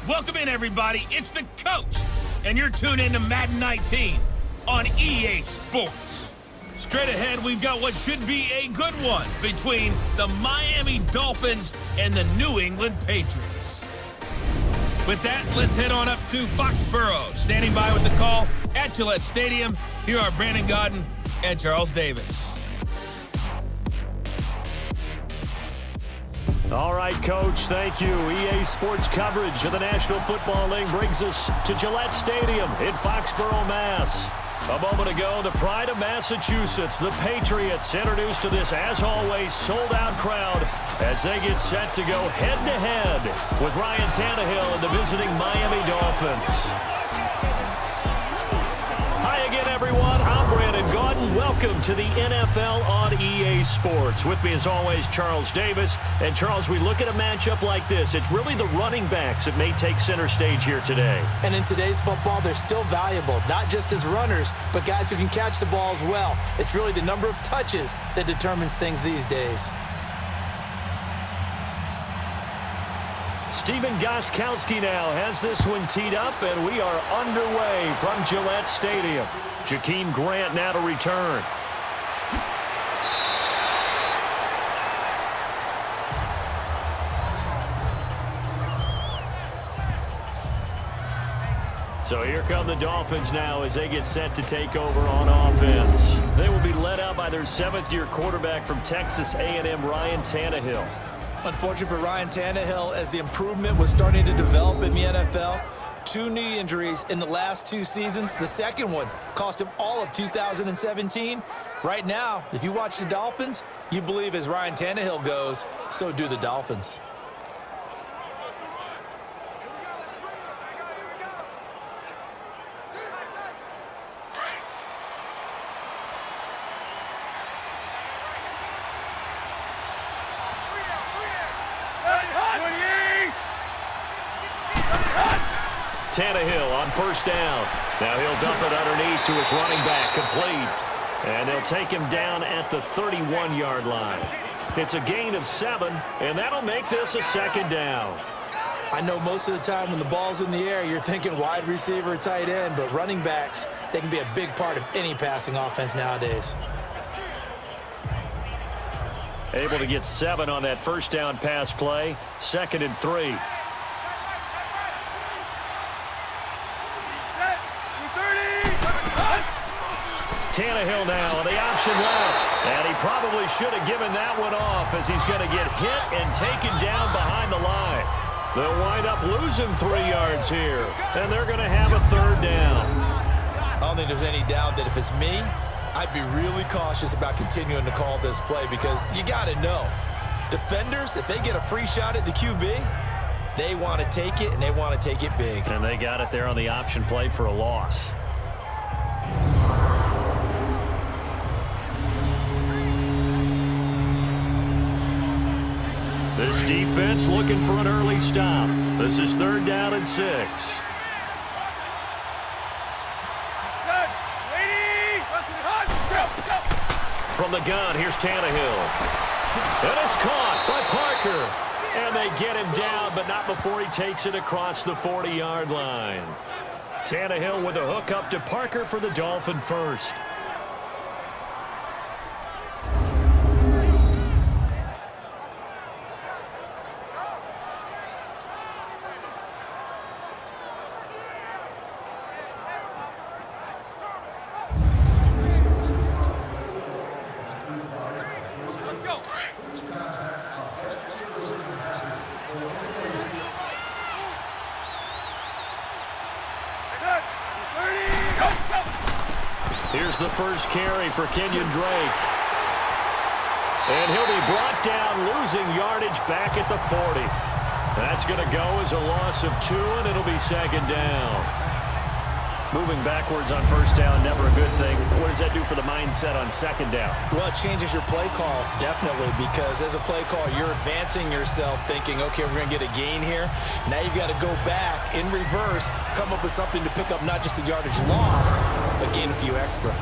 Welcome in, everybody. It's the coach, and you're tuned in to Madden 19 on EA Sports. Straight ahead, we've got what should be a good one between the Miami Dolphins and the New England Patriots. With that, let's head on up to Foxborough. Standing by with the call at Gillette Stadium, here are Brandon Gaudin and Charles Davis. All right, Coach, thank you. EA Sports coverage of the National Football League brings us to Gillette Stadium in Foxborough, Mass. A moment ago, the pride of Massachusetts, the Patriots, introduced to this, as always, sold-out crowd as they get set to go head-to-head with Ryan Tannehill and the visiting Miami Dolphins. Hi again, everyone. I'm Brandon Gaudin. Welcome to the NFL on EA Sports. With me, as always, Charles Davis. And, Charles, we look at a matchup like this. It's really the running backs that may take center stage here today. And in today's football, they're still valuable, not just as runners, but guys who can catch the ball as well. It's really the number of touches that determines things these days. Stephen Gostkowski now has this one teed up, and we are underway from Gillette Stadium. Jakeem Grant now to return. So here come the Dolphins now as they get set to take over on offense. They will be led out by their seventh-year quarterback from Texas A&M, Ryan Tannehill. Unfortunate for Ryan Tannehill, as the improvement was starting to develop in the NFL. 2 knee injuries in the last 2 seasons. The second one cost him all of 2017. Right now, if you watch the Dolphins, you believe as Ryan Tannehill goes, so do the Dolphins. Tannehill on first down. Now he'll dump it underneath to his running back, complete. And they'll take him down at the 31-yard line. It's a gain of 7, and that'll make this a second down. I know most of the time when the ball's in the air, you're thinking wide receiver, tight end, but running backs, they can be a big part of any passing offense nowadays. Able to get 7 on that first down pass play. 2nd and 3. Tannehill now on the option left. And he probably should have given that one off as he's going to get hit and taken down behind the line. They'll wind up losing 3 yards here. And they're going to have a 3rd down. I don't think there's any doubt that if it's me, I'd be really cautious about continuing to call this play because you got to know, defenders, if they get a free shot at the QB, they want to take it, and they want to take it big. And they got it there on the option play for a loss. This defense looking for an early stop. This is 3rd down and 6. From the gun, here's Tannehill. And it's caught by Parker. And they get him down, but not before he takes it across the 40-yard line. Tannehill with a hook up to Parker for the Dolphin first. Here's the first carry for Kenyon Drake. And he'll be brought down, losing yardage back at the 40. That's going to go as a loss of 2, and it'll be 2nd down. Moving backwards on first down, never a good thing. What does that do for the mindset on 2nd down? Well, it changes your play call, definitely, because as a play call, you're advancing yourself thinking, okay, we're going to get a gain here. Now you've got to go back in reverse, come up with something to pick up not just the yardage lost, but gain a few extra.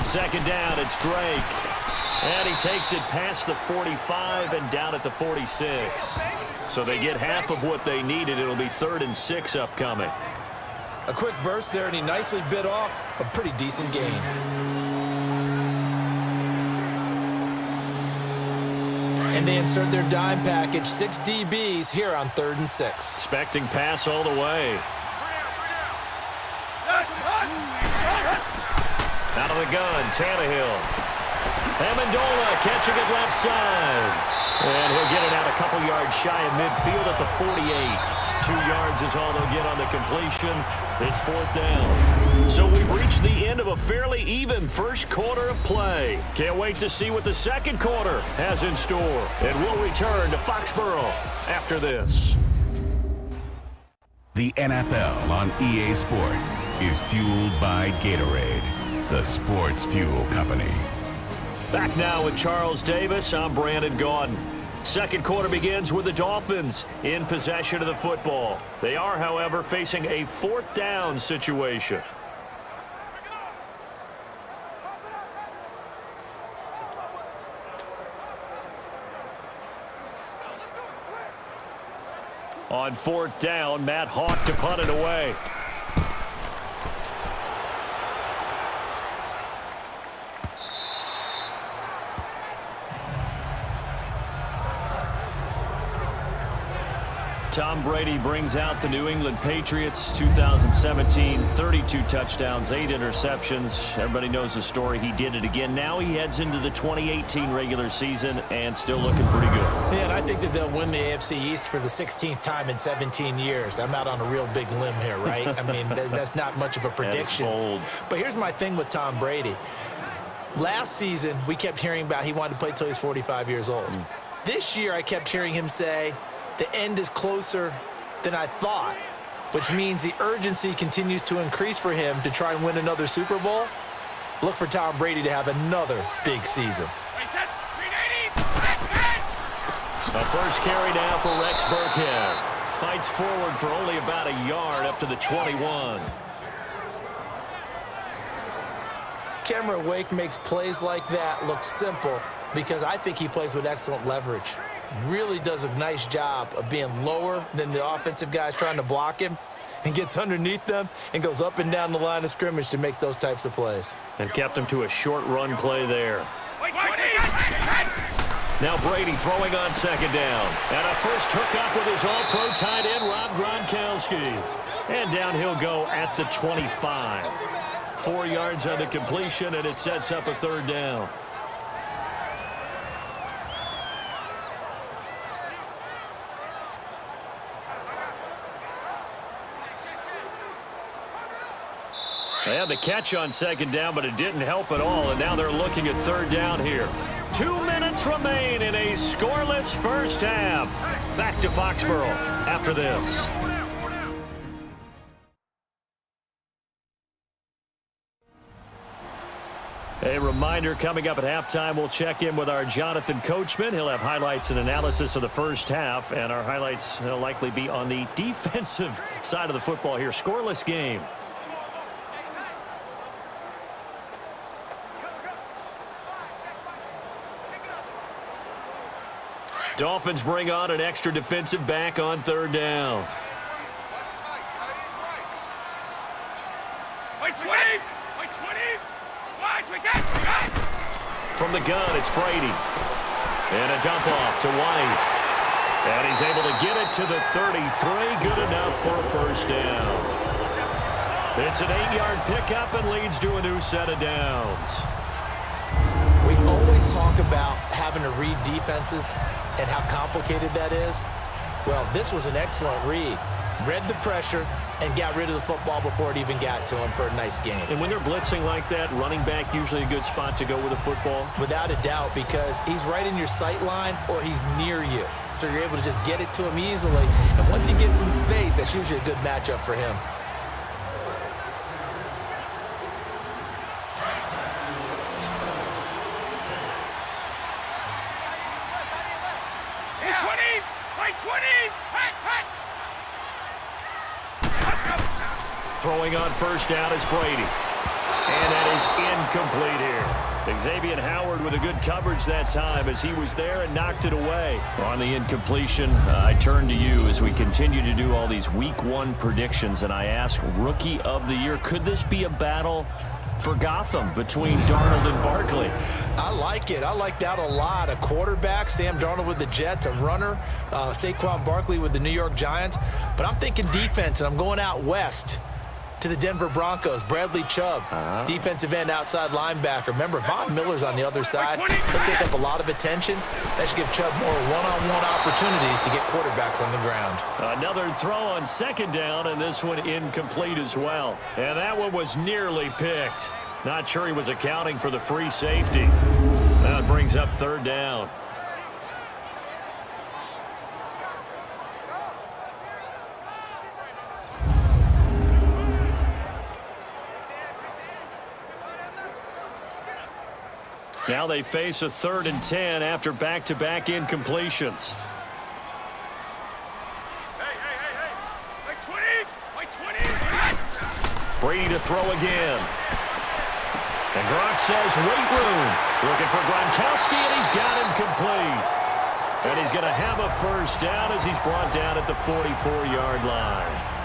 On second down, it's Drake. And he takes it past the 45 and down at the 46. So they get half of what they needed. It'll be 3rd and 6 upcoming. A quick burst there, and he nicely bit off a pretty decent gain. And they insert their dime package, 6 DBs here on 3rd and 6. Expecting pass all the way. Out of the gun, Tannehill. Amendola catching it left side. And he'll get it out a couple yards shy of midfield at the 48. 2 yards is all they'll get on the completion. It's 4th down. So we've reached the end of a fairly even first quarter of play. Can't wait to see what the second quarter has in store. And we'll return to Foxborough after this. The NFL on EA Sports is fueled by Gatorade, the sports fuel company. Back now with Charles Davis. I'm Brandon Gaudin. Second quarter begins with the Dolphins in possession of the football. They are, however, facing a 4th down situation. On 4th down, Matt Hawk to punt it away. Tom Brady brings out the New England Patriots. 2017, 32 touchdowns, 8 interceptions. Everybody knows the story. He did it again. Now he heads into the 2018 regular season and still looking pretty good. Yeah, and I think that they'll win the AFC East for the 16th time in 17 years. I'm out on a real big limb here, right? I mean, that's not much of a prediction. That's bold. But here's my thing with Tom Brady. Last season, we kept hearing about he wanted to play till he's 45 years old. This year, I kept hearing him say, the end is closer than I thought, which means the urgency continues to increase for him to try and win another Super Bowl. Look for Tom Brady to have another big season. A first carry now for Rex Burkhead. Fights forward for only about a yard up to the 21. Cameron Wake makes plays like that look simple because I think he plays with excellent leverage. Really does a nice job of being lower than the offensive guys trying to block him and gets underneath them and goes up and down the line of scrimmage to make those types of plays. And kept him to a short run play there. Now Brady throwing on second down. And a first hookup with his all-pro tight end, Rob Gronkowski. And down he'll go at the 25. 4 yards on the completion, and it sets up a 3rd down. They had the catch on second down, but it didn't help at all, and now they're looking at 3rd down here. 2 minutes remain in a scoreless first half. Back to Foxborough after this. A reminder, coming up at halftime, we'll check in with our Jonathan Coachman. He'll have highlights and analysis of the first half, and our highlights will likely be on the defensive side of the football here. Scoreless game. Dolphins bring on an extra defensive back on 3rd down. From the gun, it's Brady. And a dump off to White. And he's able to get it to the 33. Good enough for a first down. It's an 8-yard pickup and leads to a new set of downs. We always talk about having to read defenses and how complicated that is. Well, this was an excellent read. Read the pressure and got rid of the football before it even got to him for a nice game. And when they're blitzing like that, running back usually a good spot to go with the football? Without a doubt, because he's right in your sight line or he's near you. So you're able to just get it to him easily. And once he gets in space, that's usually a good matchup for him. Throwing on first down is Brady. And that is incomplete here. Xavier Howard with a good coverage that time as he was there and knocked it away. On the incompletion, I turn to you as we continue to do all these Week 1 predictions, and I ask Rookie of the Year, could this be a battle for Gotham between Darnold and Barkley? I like it. I like that a lot. A quarterback, Sam Darnold with the Jets, a runner, Saquon Barkley with the New York Giants. But I'm thinking defense, and I'm going out west to the Denver Broncos. Bradley Chubb, defensive end, outside linebacker. Remember, Von Miller's on the other side. He'll take up a lot of attention. That should give Chubb more one-on-one opportunities to get quarterbacks on the ground. Another throw on second down, and this one incomplete as well. And that one was nearly picked. Not sure he was accounting for the free safety. That brings up third down. Now they face a 3rd and 10 after back-to-back incompletions. Brady to throw again. And Gronk says, wait room. Looking for Gronkowski, and he's got him complete. And he's going to have a first down as he's brought down at the 44-yard line.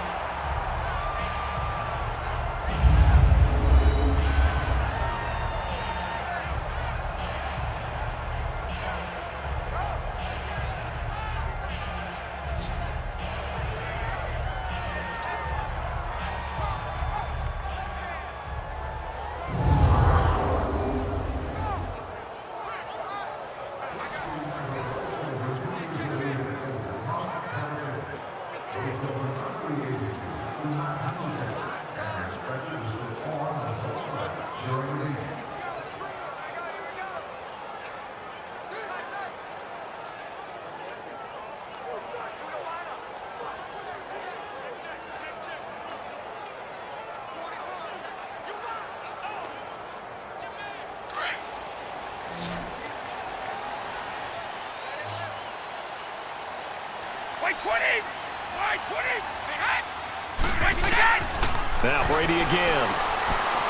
Now Brady again.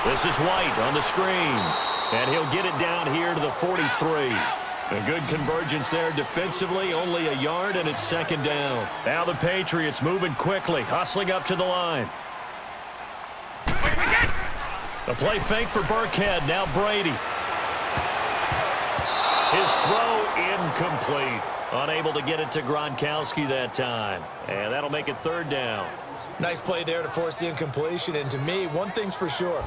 This is White on the screen. And he'll get it down here to the 43. A good convergence there defensively, only a yard, and it's second down. Now the Patriots moving quickly, hustling up to the line. The play fake for Burkhead, now Brady. His throw incomplete. Unable to get it to Gronkowski that time. And that'll make it third down. Nice play there to force the incompletion. And to me, one thing's for sure.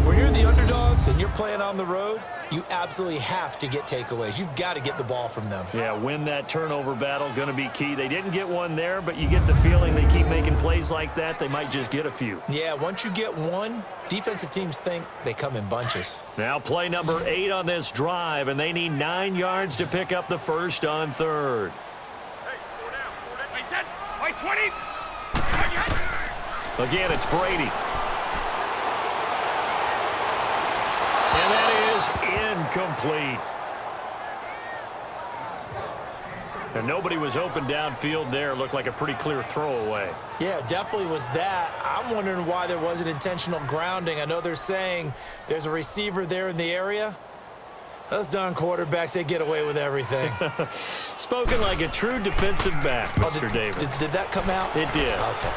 When you're the underdogs and you're playing on the road, you absolutely have to get takeaways. You've got to get the ball from them. Yeah, win that turnover battle, going to be key. They didn't get one there, but you get the feeling they keep making plays like that, they might just get a few. Yeah, once you get one, defensive teams think they come in bunches. Now play number 8 on this drive, and they need 9 yards to pick up the first on third. Hey, 20. Again, it's Brady. And that is incomplete. And nobody was open downfield there. Looked like a pretty clear throwaway. Yeah, definitely was that. I'm wondering why there wasn't intentional grounding. I know they're saying there's a receiver there in the area. Those darn quarterbacks, they get away with everything. Spoken like a true defensive back, Mr. Davis. Did that come out? It did. Okay.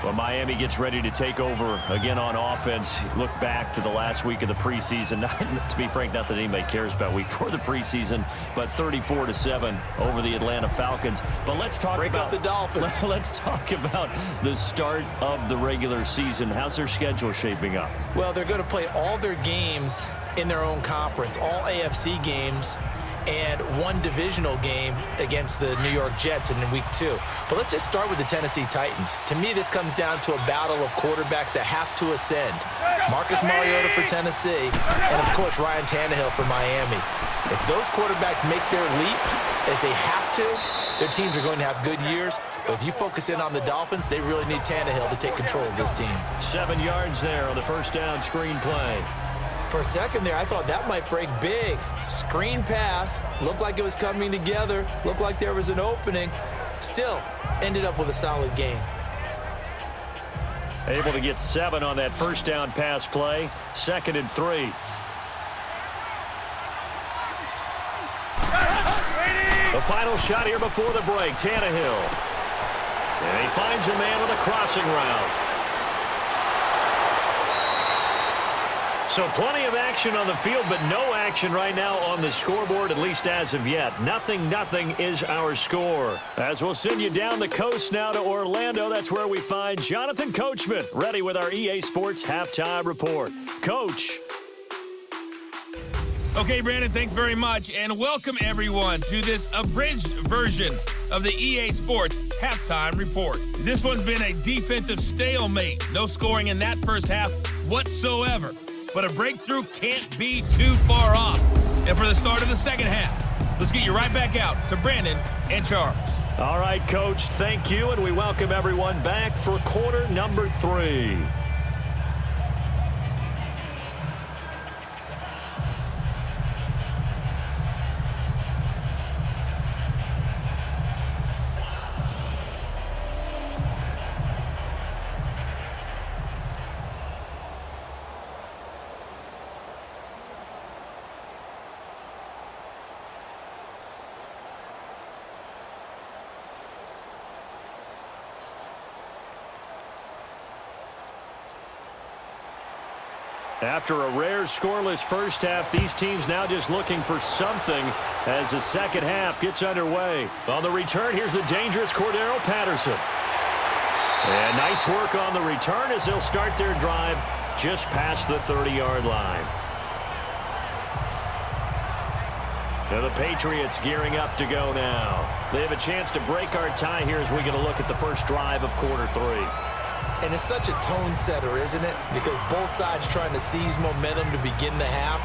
Well, Miami gets ready to take over again on offense. Look back to the last week of the preseason. To be frank, not that anybody cares about week 4 of the preseason, but 34-7 over the Atlanta Falcons. But let's talk Break about up the Dolphins. Let's talk about the start of the regular season. How's their schedule shaping up? Well, they're going to play all their games in their own conference, all AFC games, and one divisional game against the New York Jets in week 2. But let's just start with the Tennessee Titans. To me, this comes down to a battle of quarterbacks that have to ascend. Marcus Mariota for Tennessee, and of course Ryan Tannehill for Miami. If those quarterbacks make their leap as they have to, their teams are going to have good years. But if you focus in on the Dolphins, they really need Tannehill to take control of this team. 7 yards there on the first down screen play. For a second there, I thought that might break big. Screen pass, looked like it was coming together, looked like there was an opening. Still, ended up with a solid game. Able to get 7 on that first down pass play. 2nd and 3. The final shot here before the break, Tannehill. And he finds a man with a crossing route. So plenty of action on the field, but no action right now on the scoreboard, at least as of yet. 0-0 is our score. As we'll send you down the coast now to Orlando, that's where we find Jonathan Coachman, ready with our EA Sports Halftime Report. Coach. Okay, Brandon, thanks very much, and welcome everyone to this abridged version of the EA Sports Halftime Report. This one's been a defensive stalemate. No scoring in that first half whatsoever. But a breakthrough can't be too far off. And for the start of the second half, let's get you right back out to Brandon and Charles. All right, Coach, thank you, and we welcome everyone back for quarter number 3. After a rare scoreless first half, these teams now just looking for something as the second half gets underway. On the return, here's the dangerous Cordero Patterson. And nice work on the return as they'll start their drive just past the 30-yard line. Now the Patriots gearing up to go now. They have a chance to break our tie here as we get a look at the first drive of quarter 3. And it's such a tone setter, isn't it? Because both sides trying to seize momentum to begin the half.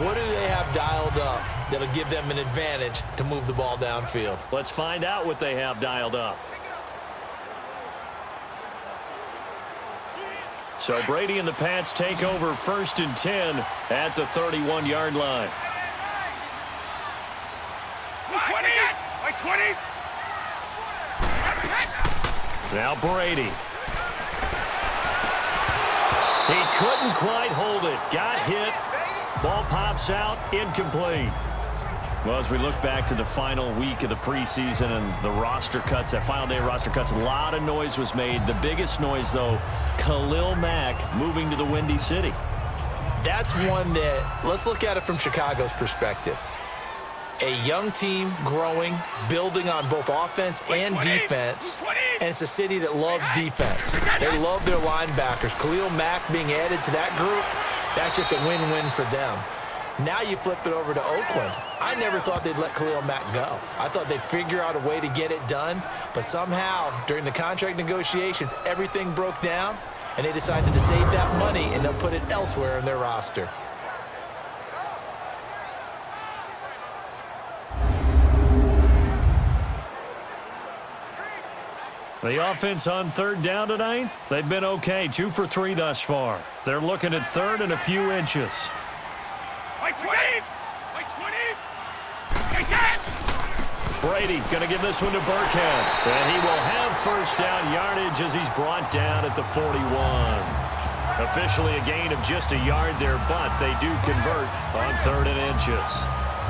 What do they have dialed up that'll give them an advantage to move the ball downfield? Let's find out what they have dialed up. So Brady and the Pats take over 1st and 10 at the 31-yard line. 20. Now Brady. He couldn't quite hold it. Got hit. Ball pops out. Incomplete. Well, as we look back to the final week of the preseason and the roster cuts, that final day of roster cuts, a lot of noise was made. The biggest noise, though, Khalil Mack moving to the Windy City. That's one that, let's look at it from Chicago's perspective. A young team growing, building on both offense and defense, and it's a city that loves defense. They love their linebackers. Khalil Mack being added to that group, that's just a win-win for them. Now you flip it over to Oakland. I never thought they'd let Khalil Mack go. I thought they'd figure out a way to get it done, but somehow during the contract negotiations, everything broke down, and they decided to save that money and they'll put it elsewhere in their roster. The offense on 3rd down tonight, they've been okay. 2 for 3 thus far. They're looking at 3rd and a few inches. Brady going to give this one to Burkhead. And he will have first down yardage as he's brought down at the 41. Officially a gain of just a yard there, but they do convert on 3rd and inches.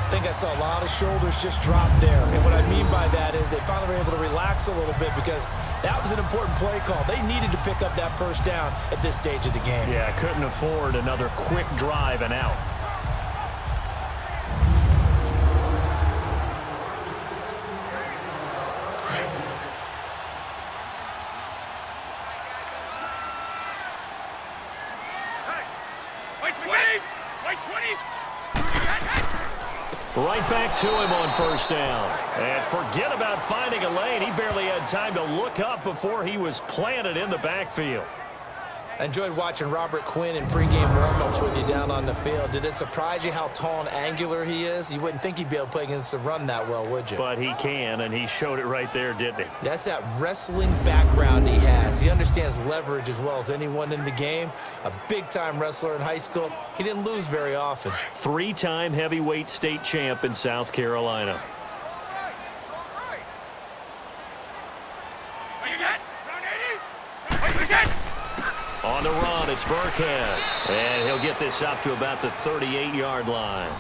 I think I saw a lot of shoulders just drop there. And what I mean by that is they finally were able to relax a little bit because that was an important play call. They needed to pick up that first down at this stage of the game. Yeah, couldn't afford another quick drive and out. Right back to him on first down. And forget about finding a lane. He barely had time to look up before he was planted in the backfield. I enjoyed watching Robert Quinn in pregame warm-ups with you down on the field. Did it surprise you how tall and angular he is? You wouldn't think he'd be able to play against the run that well, would you? But he can, and he showed it right there, didn't he? That's that wrestling background he has. He understands leverage as well as anyone in the game. A big-time wrestler in high school. He didn't lose very often. 3-time heavyweight state champ in South Carolina. It's Burkhead, and he'll get this up to about the 38-yard line.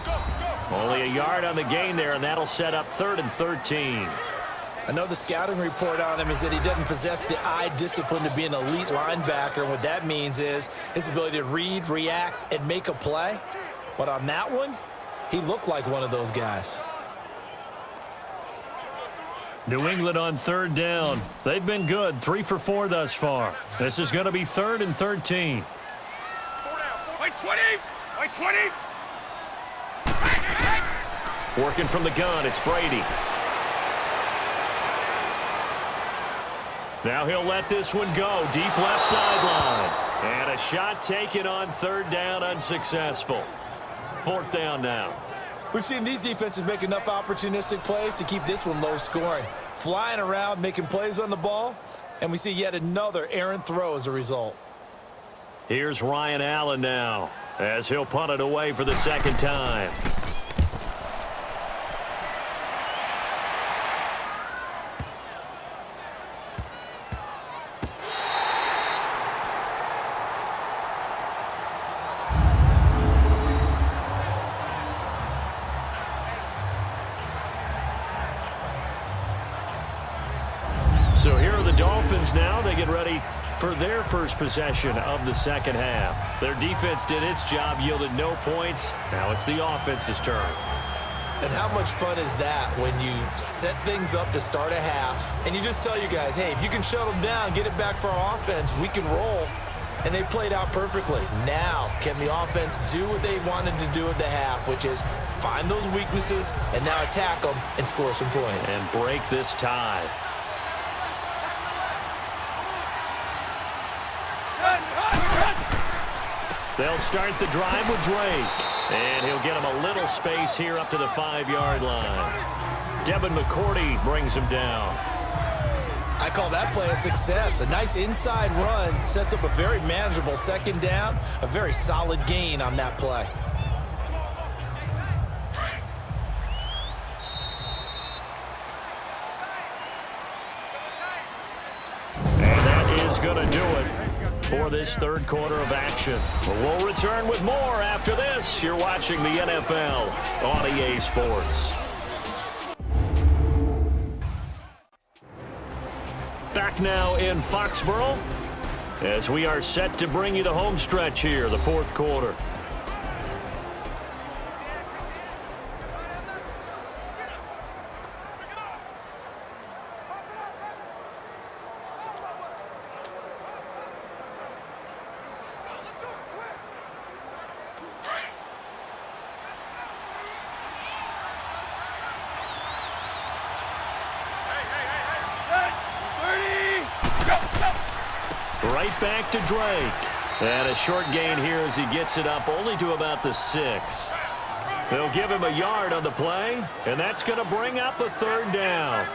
Only a yard on the gain there, and that'll set up 3rd and 13. I know the scouting report on him is that he doesn't possess the eye discipline to be an elite linebacker. And what that means is his ability to read, react, and make a play. But on that one, he looked like one of those guys. New England on 3rd down. They've been good, 3 for 4 thus far. This is going to be 3rd and 13. White 20! White 20! Working from the gun, it's Brady. Now he'll let this one go. Deep left sideline. And a shot taken on 3rd down, unsuccessful. 4th down now. We've seen these defenses make enough opportunistic plays to keep this one low scoring. Flying around, making plays on the ball, and we see yet another errant throw as a result. Here's Ryan Allen now, as he'll punt it away for the 2nd time. So here are the Dolphins now. They get ready for their first possession of the 2nd half. Their defense did its job, yielded no points. Now it's the offense's turn. And how much fun is that when you set things up to start a half and you just tell you guys, hey, if you can shut them down, get it back for our offense, we can roll. And they played out perfectly. Now, can the offense do what they wanted to do at the half, which is find those weaknesses and now attack them and score some points. And break this tie. They'll start the drive with Drake. And he'll get him a little space here up to the 5-yard line. Devin McCourty brings him down. I call that play a success. A nice inside run sets up a very manageable 2nd down. A very solid gain on that play. And that is going to do it for this 3rd quarter of action. We'll return with more after this. You're watching the NFL on EA Sports. Back now in Foxborough as we are set to bring you the home stretch here, the 4th quarter. Right back to Drake. And a short gain here as he gets it up only to about the 6. They'll give him a yard on the play, and that's going to bring up a 3rd down.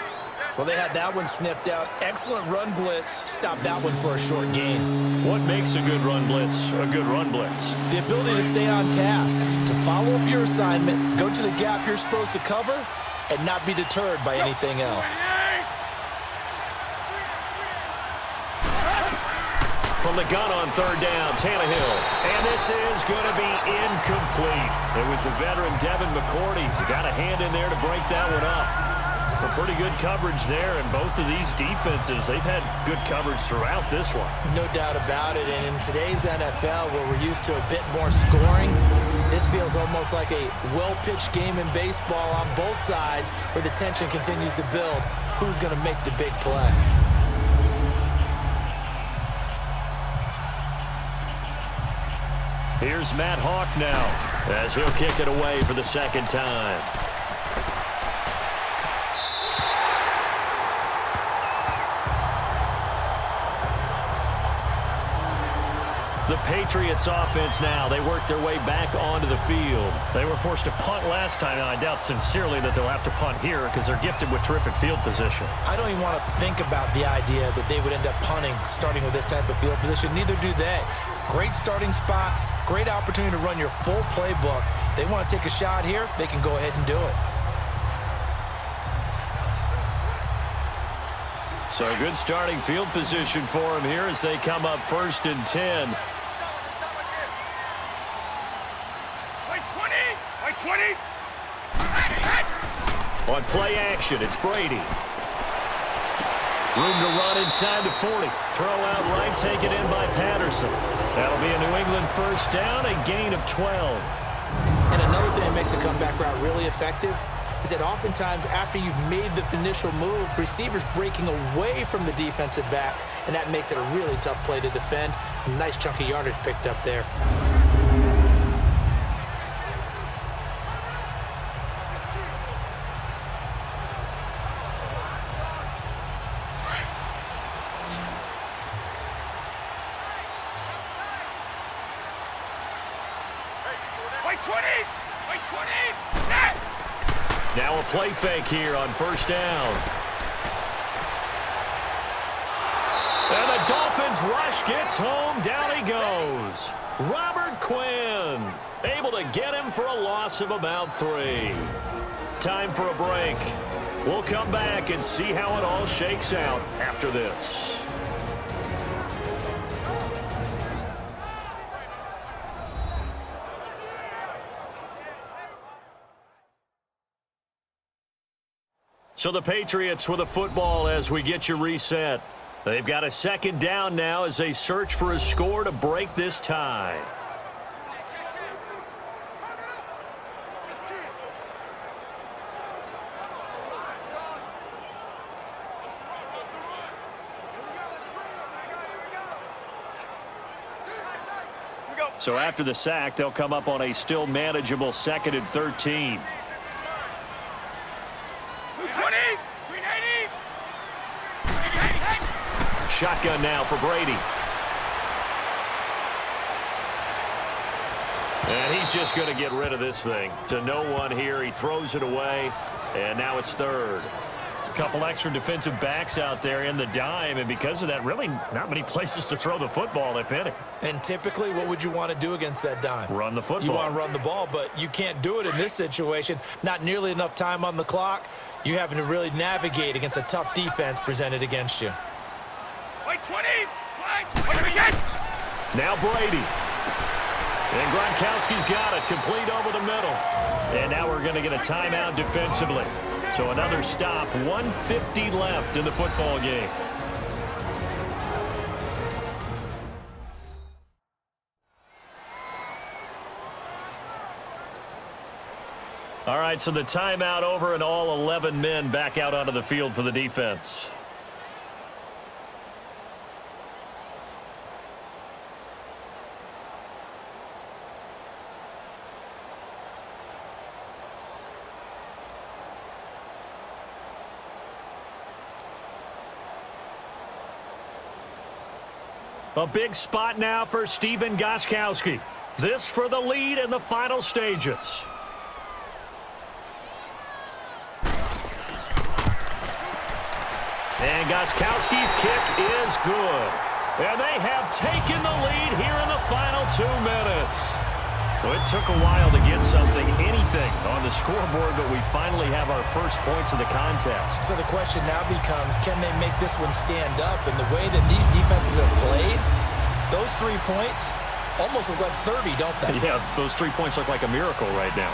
Well, they had that one sniffed out. Excellent run blitz. Stop that one for a short gain. What makes a good run blitz a good run blitz? The ability to stay on task, to follow up your assignment, go to the gap you're supposed to cover, and not be deterred by anything else. From the gun on 3rd down, Tannehill. And this is going to be incomplete. It was the veteran Devin McCourty who got a hand in there to break that one up. A pretty good coverage there, and both of these defenses, they've had good coverage throughout this one. No doubt about it, and in today's NFL, where we're used to a bit more scoring, this feels almost like a well-pitched game in baseball on both sides, where the tension continues to build. Who's going to make the big play? Here's Matt Hawk now, as he'll kick it away for the 2nd time. The Patriots offense now, they work their way back onto the field. They were forced to punt last time, and I doubt sincerely that they'll have to punt here because they're gifted with terrific field position. I don't even want to think about the idea that they would end up punting starting with this type of field position. Neither do they. Great starting spot, great opportunity to run your full playbook. If they want to take a shot here, they can go ahead and do it. So good starting field position for him here as they come up 1st and 10. White 20! White 20! On play action, it's Brady. Room to run inside the 40. Throw out right, take it in by Patterson. That'll be a New England first down, a gain of 12. And another thing that makes a comeback route really effective is that oftentimes after you've made the initial move, receivers breaking away from the defensive back, and that makes it a really tough play to defend. A nice chunk of yardage picked up there. White 20! White 20! Set! Now a play fake here on first down. And the Dolphins rush gets home. Down he goes. Robert Quinn able to get him for a loss of about 3. Time for a break. We'll come back and see how it all shakes out after this. So the Patriots with a football as we get you reset. They've got a second down now as they search for a score to break this tie. So after the sack, they'll come up on a still manageable 2nd and 13. Shotgun now for Brady. And he's just going to get rid of this thing. To no one here. He throws it away. And now it's 3rd. A couple extra defensive backs out there in the dime. And because of that, really not many places to throw the football, if any. And typically, what would you want to do against that dime? Run the football. You want to run the ball, but you can't do it in this situation. Not nearly enough time on the clock. You're having to really navigate against a tough defense presented against you. White 20! White! Now Brady. And Gronkowski's got it. Complete over the middle. And now we're going to get a timeout defensively. So another stop. 1:50 left in the football game. All right, so the timeout over and all 11 men back out onto the field for the defense. A big spot now for Stephen Gostkowski. This for the lead in the final stages. And Gostkowski's kick is good. And they have taken the lead here in the final 2 minutes. Well, it took a while to get something, anything, on the scoreboard, but we finally have our first points of the contest. So the question now becomes, can they make this one stand up? And the way that these defenses have played, those 3 points almost look like 30, don't they? Yeah, those 3 points look like a miracle right now.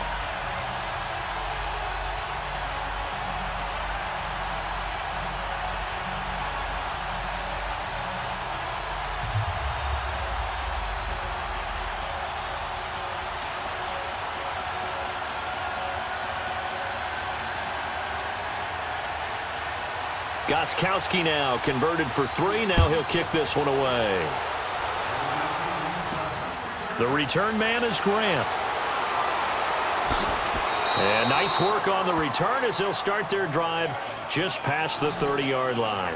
Gostkowski now converted for 3. Now he'll kick this one away. The return man is Grant. And nice work on the return as they'll start their drive just past the 30-yard line.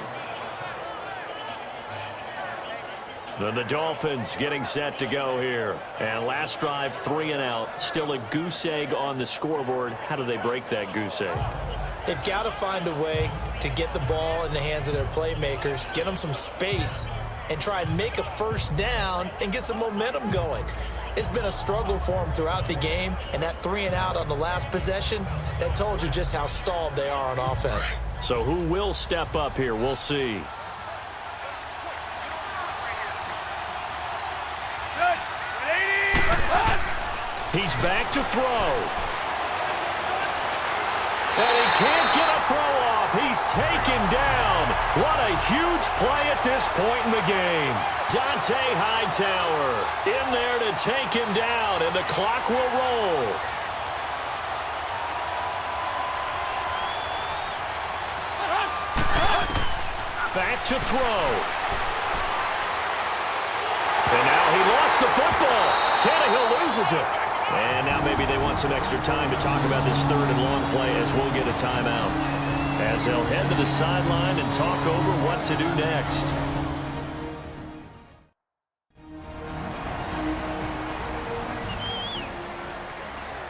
Then the Dolphins getting set to go here. And last drive, 3 and out. Still a goose egg on the scoreboard. How do they break that goose egg? They've got to find a way to get the ball in the hands of their playmakers, get them some space, and try and make a first down and get some momentum going. It's been a struggle for them throughout the game, and that 3 and out on the last possession, that told you just how stalled they are on offense. So who will step up here? We'll see. He's back to throw. And he can't get a throw off. He's taken down. What a huge play at this point in the game. Dante Hightower in there to take him down, and the clock will roll. Back to throw. And now he lost the football. Tannehill loses it. And now maybe they want some extra time to talk about this third and long play as we'll get a timeout. As they'll head to the sideline and talk over what to do next.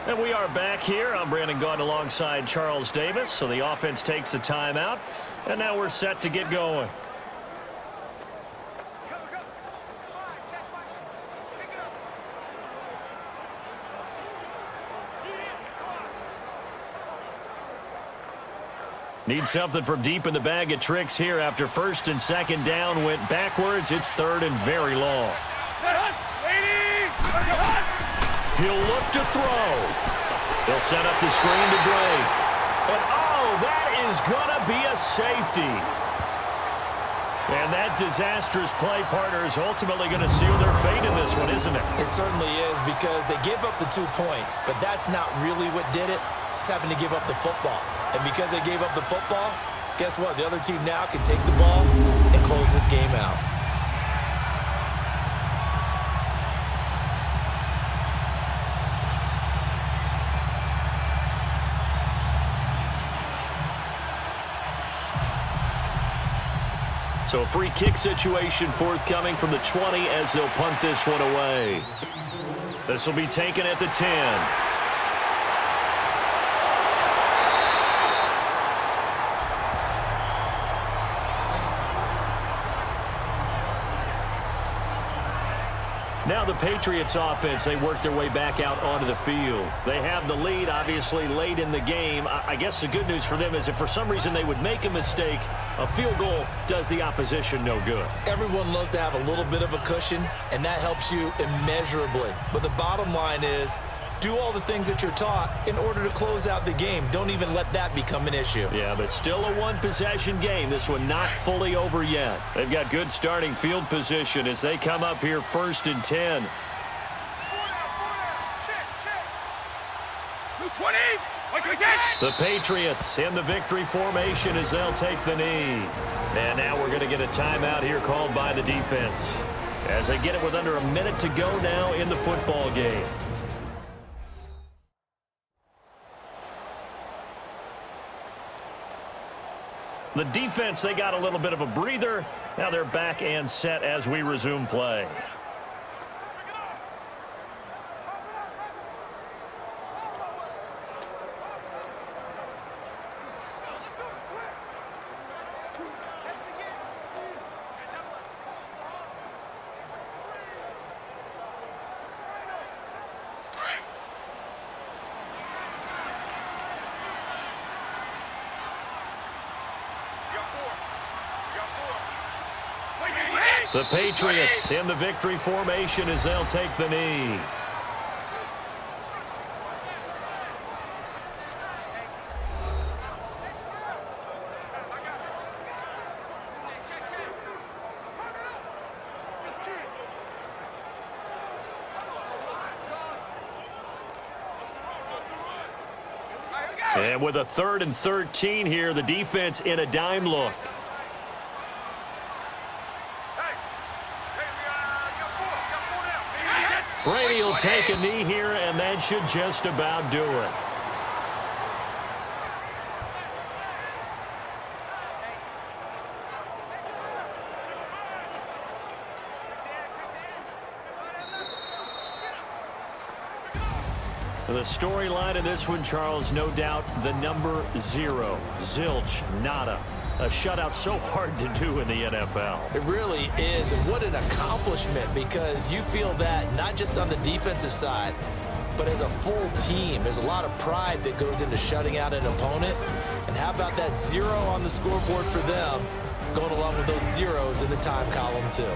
And we are back here. I'm Brandon Gaudin alongside Charles Davis. So the offense takes the timeout. And now we're set to get going. Need something from deep in the bag of tricks here after first and second down went backwards. It's third and very long. He'll look to throw. He'll set up the screen to Drake. And oh, that is going to be a safety. And that disastrous play, partner, is ultimately going to seal their fate in this one, isn't it? It certainly is, because they gave up the 2 points, but that's not really what did it. It's having to give up the football. And because they gave up the football, guess what? The other team now can take the ball and close this game out. So a free kick situation forthcoming from the 20 as they'll punt this one away. This will be taken at the 10. Now the Patriots offense, they work their way back out onto the field. They have the lead, obviously, late in the game. I guess the good news for them is if for some reason they would make a mistake, a field goal does the opposition no good. Everyone loves to have a little bit of a cushion, and that helps you immeasurably. But the bottom line is, do all the things that you're taught in order to close out the game. Don't even let that become an issue. Yeah, but still a one-possession game. This one not fully over yet. They've got good starting field position as they come up here first and 10. The Patriots in the victory formation as they'll take the knee. And now we're going to get a timeout here called by the defense as they get it with under a minute to go now in the football game. The defense, they got a little bit of a breather. Now they're back and set as we resume play. The Patriots in the victory formation as they'll take the knee. And with a 3rd and 13 here, the defense in a dime look. Brady will take a knee here, and that should just about do it. The storyline in this one, Charles, no doubt the number 0. Zilch, nada. A shutout so hard to do in the NFL. It really is, and what an accomplishment, because you feel that not just on the defensive side, but as a full team. There's a lot of pride that goes into shutting out an opponent. And how about that 0 on the scoreboard for them, going along with those zeros in the time column too.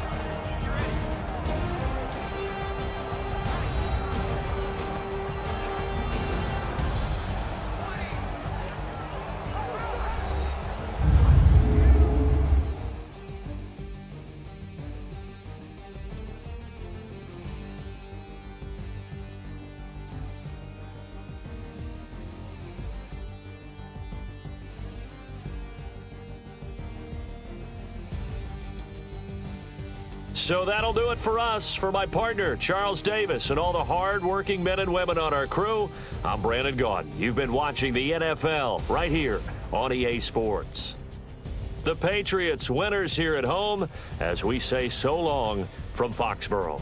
So that'll do it for us. For my partner, Charles Davis, and all the hard-working men and women on our crew, I'm Brandon Gaudin. You've been watching the NFL right here on EA Sports. The Patriots winners here at home as we say so long from Foxborough.